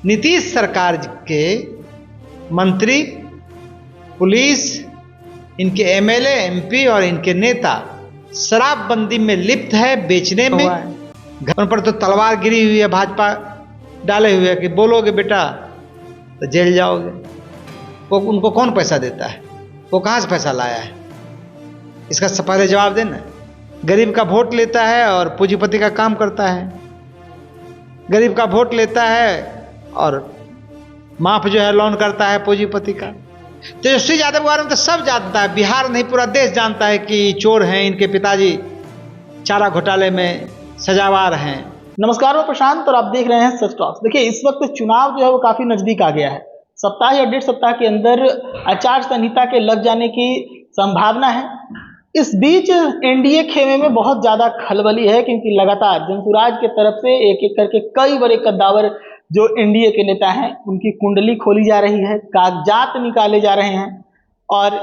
नीतीश सरकार के मंत्री, पुलिस, इनके एमएलए, एमपी और इनके नेता शराबबंदी में लिप्त है, बेचने में। घर पर तो तलवार गिरी हुई है, भाजपा डाले हुए है कि बोलोगे बेटा तो जेल जाओगे। वो उनको कौन पैसा देता है? वो कहाँ से पैसा लाया है? इसका पहले जवाब देना। गरीब का वोट लेता है और पूंजीपति का काम करता है। गरीब का वोट लेता है और माफ जो है लोन करता है पूंजीपति का। तेजस्वी यादव के बारे में तो सब जानता है, बिहार नहीं पूरा देश जानता है कि चोर हैं, इनके पिताजी चारा घोटाले में सजावार हैं। नमस्कार, मैं प्रशांत और आप देख रहे हैं सच टॉक्स। देखिए, इस वक्त चुनाव जो है वो काफी नजदीक आ गया है। सप्ताह या 1.5 सप्ताह के अंदर आचार संहिता के लग जाने की संभावना है। इस बीच एनडीए खेमे में बहुत ज्यादा खलबली है, क्योंकि लगातार जनसुराज के तरफ से एक एक करके कई बड़े कद्दावर जो एनडीए के नेता हैं उनकी कुंडली खोली जा रही है, कागजात निकाले जा रहे हैं और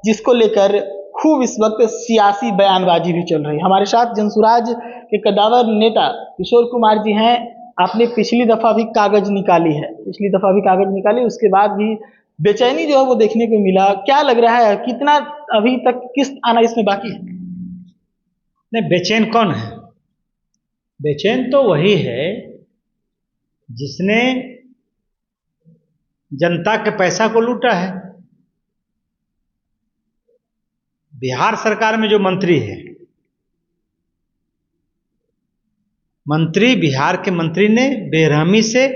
जिसको लेकर खूब इस वक्त सियासी बयानबाजी भी चल रही है। हमारे साथ जनसुराज के कद्दावर नेता किशोर कुमार जी हैं। आपने पिछली दफा भी कागज निकाली, उसके बाद भी बेचैनी जो है वो देखने को मिला। क्या लग रहा है, कितना अभी तक किस्त आना इसमें बाकी है? नहीं, बेचैन कौन है? बेचैन तो वही है जिसने जनता के पैसा को लूटा है। बिहार सरकार में जो मंत्री है, बिहार के मंत्री ने बेरहमी से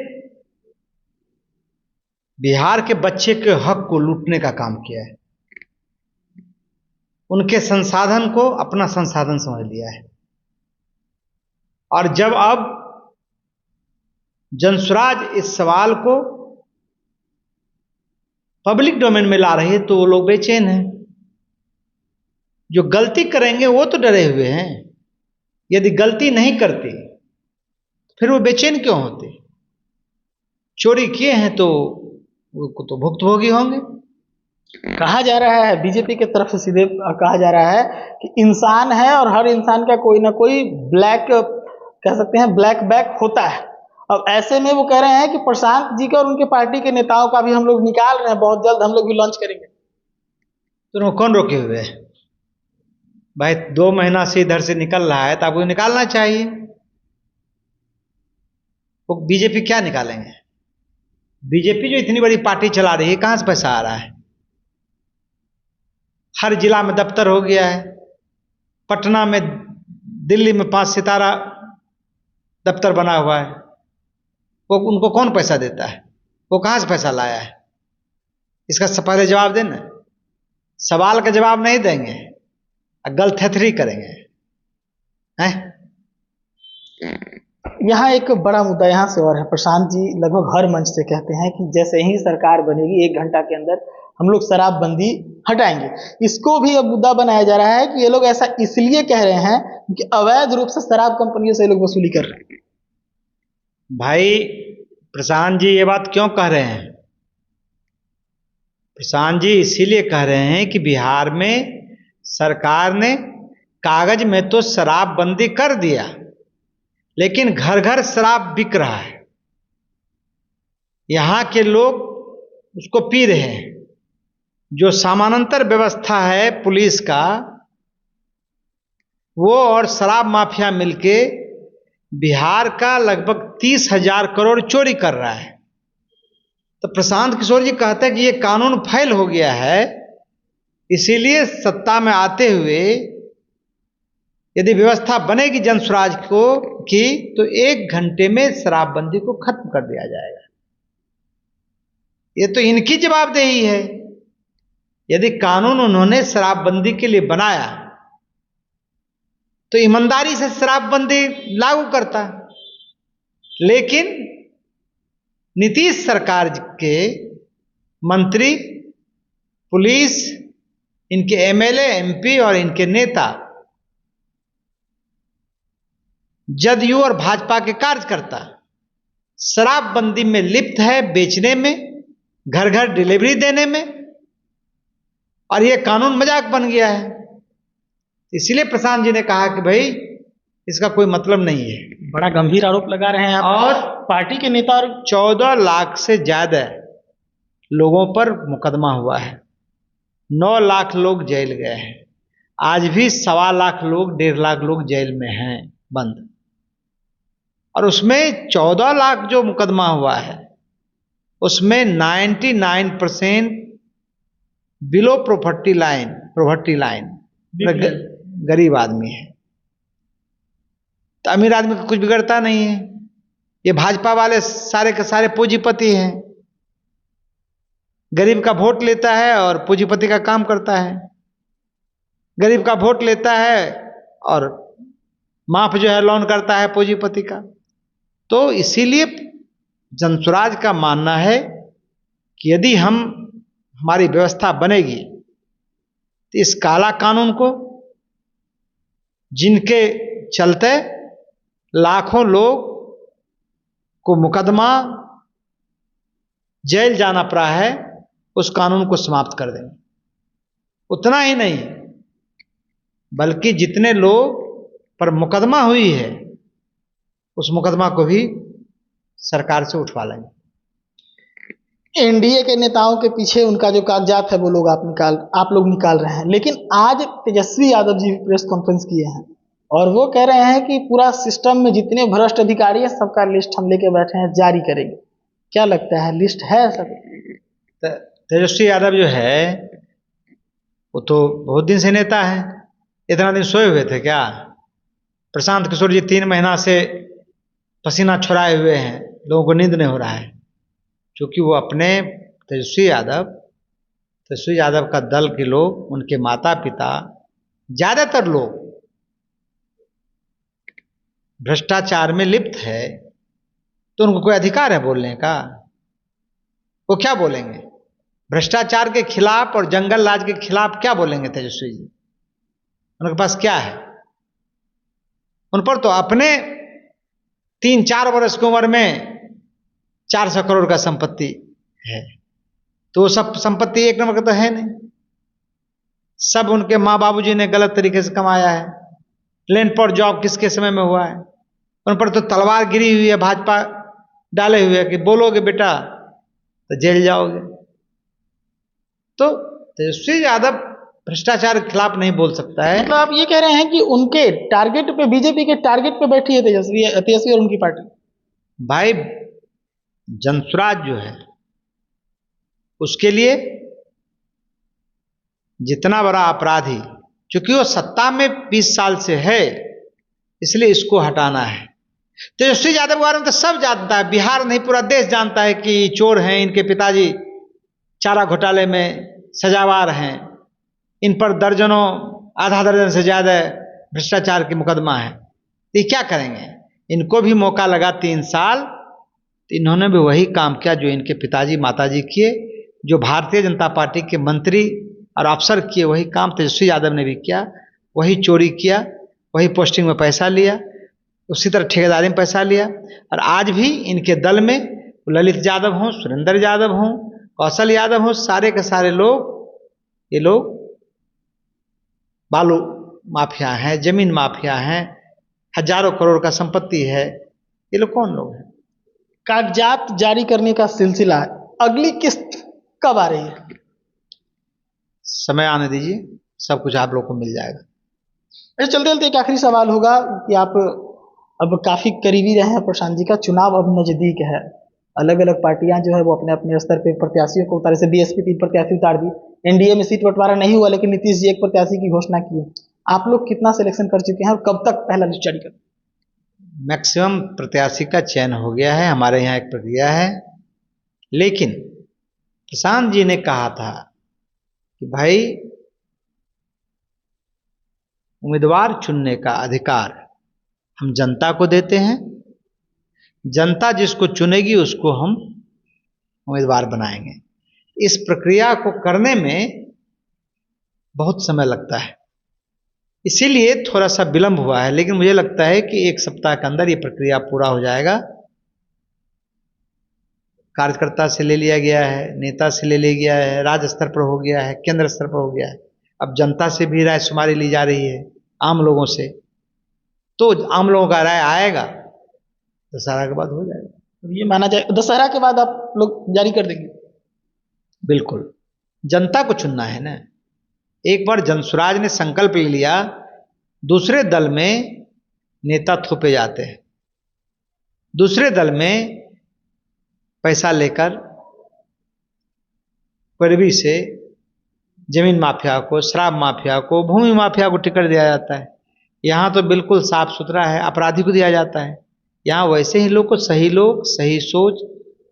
बिहार के बच्चे के हक को लूटने का काम किया है। उनके संसाधन को अपना संसाधन समझ लिया है। और जब अब जनसुराज इस सवाल को पब्लिक डोमेन में ला रही है तो वो लोग बेचैन हैं। जो गलती करेंगे वो तो डरे हुए हैं। यदि गलती नहीं करते फिर वो बेचैन क्यों होते? चोरी किए हैं तो वो तो भुक्तभोगी होंगे। कहा जा रहा है, बीजेपी के तरफ से सीधे कहा जा रहा है कि इंसान है और हर इंसान का कोई ना कोई ब्लैक, कह सकते हैं ब्लैक बैक होता है। अब ऐसे में वो कह रहे हैं कि प्रशांत जी का और उनके पार्टी के नेताओं का भी हम लोग निकाल रहे हैं, बहुत जल्द हम लोग भी लॉन्च करेंगे। तो कौन रोके हुए है भाई? 2 महीना से इधर से निकल रहा है तो आपको निकालना चाहिए। वो बीजेपी क्या निकालेंगे? बीजेपी जो इतनी बड़ी पार्टी चला रही है, कहां से पैसा आ रहा है? हर जिला में दफ्तर हो गया है। पटना में, दिल्ली में 5 सितारा दफ्तर बना हुआ है। वो उनको कौन पैसा देता है? वो कहां से पैसा लाया है? इसका पहले जवाब देना। सवाल का जवाब नहीं देंगे, गलथेथरी करेंगे हैं? यहाँ एक बड़ा मुद्दा यहाँ से और है। प्रशांत जी लगभग हर मंच से कहते हैं कि जैसे ही सरकार बनेगी 1 घंटा के अंदर हम लोग शराबबंदी हटाएंगे। इसको भी अब मुद्दा बनाया जा रहा है कि ये लोग ऐसा इसलिए कह रहे हैं कि अवैध रूप से शराब कंपनियों से ये लोग वसूली कर रहे हैं। भाई प्रशांत जी ये बात क्यों कह रहे हैं? प्रशांत जी इसीलिए कह रहे हैं कि बिहार में सरकार ने कागज में तो शराबबंदी कर दिया, लेकिन घर घर शराब बिक रहा है। यहां के लोग उसको पी रहे हैं। जो समानांतर व्यवस्था है पुलिस का, वो और शराब माफिया मिलके बिहार का लगभग 30,000 करोड़ चोरी कर रहा है। तो प्रशांत किशोर जी कहते हैं कि ये कानून फेल हो गया है, इसीलिए सत्ता में आते हुए यदि व्यवस्था बनेगी जनसुराज को की तो 1 घंटे में शराबबंदी को खत्म कर दिया जाएगा। ये तो इनकी जवाबदेही है। यदि कानून उन्होंने शराबबंदी के लिए बनाया तो ईमानदारी से शराबबंदी लागू करता। लेकिन नीतीश सरकार के मंत्री, पुलिस, इनके एमएलए, एमपी और इनके नेता जदयू और भाजपा के कार्यकर्ता शराबबंदी में लिप्त है, बेचने में, घर घर डिलीवरी देने में, और यह कानून मजाक बन गया है। इसीलिए प्रशांत जी ने कहा कि भाई इसका कोई मतलब नहीं है। बड़ा गंभीर आरोप लगा रहे हैं आप। और पार्टी के नेता और 14 लाख से ज्यादा लोगों पर मुकदमा हुआ है, 9 लाख लोग जेल गए हैं, आज भी 1.25 लाख लोग 1.5 लाख लोग जेल में हैं बंद। और उसमें 14 लाख जो मुकदमा हुआ है उसमें 99% बिलो प्रॉपर्टी लाइन गरीब आदमी है। तो अमीर आदमी को कुछ बिगड़ता नहीं है। ये भाजपा वाले सारे के सारे पूंजीपति हैं, गरीब का वोट लेता है और पूंजीपति का काम करता है। गरीब का वोट लेता है और माफ जो है लोन करता है पूंजीपति का। तो इसीलिए जनसुराज का मानना है कि यदि हमारी व्यवस्था बनेगी तो इस काला कानून को, जिनके चलते लाखों लोग को मुकदमा जेल जाना पड़ा है, उस कानून को समाप्त कर देंगे। उतना ही नहीं बल्कि जितने लोग पर मुकदमा हुई है उस मुकदमा को भी सरकार से उठवा लेंगे। एनडीए के नेताओं के पीछे उनका जो कागजात है वो लोग आप लोग निकाल रहे हैं, लेकिन आज तेजस्वी यादव जी प्रेस कॉन्फ्रेंस किए हैं और वो कह रहे हैं कि पूरा सिस्टम में जितने भ्रष्ट अधिकारी हैं सबका लिस्ट हम लेके बैठे हैं, जारी करेंगे। क्या लगता है, लिस्ट है सब? तेजस्वी यादव जो है वो तो बहुत दिन से नेता है। इतना दिन सोए हुए थे क्या? प्रशांत किशोर जी 3 महीना से पसीना छुड़ाए हुए हैं, लोगों को नींद नहीं हो रहा है, क्योंकि वो अपने तेजस्वी यादव का दल के लोग, उनके माता पिता, ज्यादातर लोग भ्रष्टाचार में लिप्त है। तो उनको कोई अधिकार है बोलने का? वो क्या बोलेंगे? भ्रष्टाचार के खिलाफ और जंगल राज के खिलाफ क्या बोलेंगे तेजस्वी जी? उनके पास क्या है? उन पर तो अपने 3-4 वर्ष की उम्र में 400 करोड़ का संपत्ति है। तो सब संपत्ति एक नंबर का तो है नहीं, सब उनके माँ बाबूजी ने गलत तरीके से कमाया है। लैंड पर जॉब किसके समय में हुआ है? उन पर तो तलवार गिरी हुई है, भाजपा डाले हुए है कि बोलोगे बेटा तो जेल जाओगे। तो तेजस्वी यादव भ्रष्टाचार के खिलाफ नहीं बोल सकता है। मतलब आप ये कह रहे हैं कि उनके टारगेट पे, बीजेपी के टारगेट पे बैठी है तेजस्वी और उनकी पार्टी? भाई जनसुराज जो है उसके लिए जितना बड़ा अपराधी, क्योंकि वो सत्ता में 20 साल से है, इसलिए इसको हटाना है। तेजस्वी यादव के बारे में तो सब जानता है, बिहार नहीं पूरा देश जानता है कि चोर हैं, इनके पिताजी चारा घोटाले में सजावार हैं, इन पर दर्जनों, आधा दर्जन से ज्यादा भ्रष्टाचार के मुकदमा है। तो ये क्या करेंगे? इनको भी मौका लगा 3 साल, तो इन्होंने भी वही काम किया जो इनके पिताजी माताजी किए, जो भारतीय जनता पार्टी के मंत्री और अफसर किए, वही काम तेजस्वी यादव ने भी किया। वही चोरी किया, वही पोस्टिंग में पैसा लिया, उसी तरह ठेकेदारी में पैसा लिया। और आज भी इनके दल में ललित यादव हों, सुरेंद्र यादव हों, कौशल यादव हों, सारे के सारे लोग, ये लोग बालू माफिया हैं, जमीन माफिया हैं, हजारों करोड़ का संपत्ति है। ये लोग कौन लोग हैं? कागजात जारी करने का सिलसिला, अगली किस्त कब आ रही है? समय आने दीजिए, सब कुछ आप लोग को मिल जाएगा। चलते चलते एक आखिरी सवाल होगा कि आप अब काफी करीबी रहे हैं प्रशांत जी का, चुनाव अब नजदीक है, अलग अलग पार्टियां जो है वो अपने अपने स्तर पे प्रत्याशियों को उतारे, से बीएसपी 3 प्रत्याशी उतार दी, एनडीए में सीट बंटवारा नहीं हुआ लेकिन नीतीश जी एक प्रत्याशी की घोषणा की है। आप लोग कितना सिलेक्शन कर चुके हैं और कब तक पहला लिस्ट जारी कर? मैक्सिमम प्रत्याशी का चयन हो गया है, हमारे यहाँ एक प्रक्रिया है। लेकिन प्रशांत जी ने कहा था कि भाई उम्मीदवार चुनने का अधिकार हम जनता को देते हैं, जनता जिसको चुनेगी उसको हम उम्मीदवार बनाएंगे। इस प्रक्रिया को करने में बहुत समय लगता है, इसीलिए थोड़ा सा विलंब हुआ है, लेकिन मुझे लगता है कि 1 सप्ताह के अंदर ये प्रक्रिया पूरा हो जाएगा। कार्यकर्ता से ले लिया गया है, नेता से ले लिया गया है, राज्य स्तर पर हो गया है, केंद्र स्तर पर हो गया है, अब जनता से भी राय शुमारी ली जा रही है, आम लोगों से। तो आम लोगों का राय आएगा दशहरा के बाद हो जाएगा। तो ये माना जाए दशहरा के बाद आप लोग जारी कर देंगे? बिल्कुल, जनता को चुनना है ना। एक बार जनसुराज ने संकल्प ले लिया, दूसरे दल में नेता थोपे जाते हैं, दूसरे दल में पैसा लेकर पैरवी से जमीन माफिया को, शराब माफिया को, भूमि माफिया को टिकट दिया जाता है। यहाँ तो बिल्कुल साफ सुथरा है, अपराधी को दिया जाता है। यहाँ वैसे ही लोग सही सोच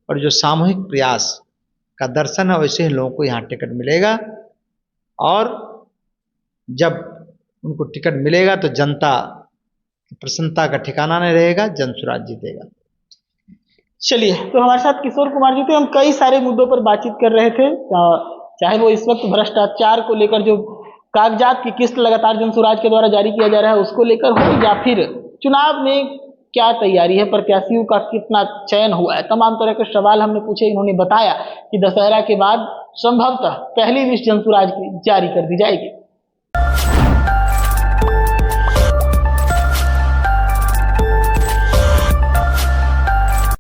और जो सामूहिक प्रयास का दर्शन है, वैसे ही लोगों को यहाँ टिकट मिलेगा। और जब उनको टिकट मिलेगा तो जनता की प्रसन्नता का ठिकाना नहीं रहेगा, जनसुराज जीतेगा। चलिए, तो हमारे साथ किशोर कुमार जी थे। हम कई सारे मुद्दों पर बातचीत कर रहे थे, चाहे वो इस वक्त भ्रष्टाचार को लेकर जो कागजात की किस्त लगातार जनसुराज के द्वारा जारी किया जा रहा है उसको लेकर हो, या फिर चुनाव में क्या तैयारी है, प्रत्याशियों का कितना चयन हुआ है, तमाम तरह के सवाल हमने पूछे। इन्होंने बताया कि दशहरा के बाद संभवतः पहली लिस्ट जनसुराज की जारी कर दी जाएगी।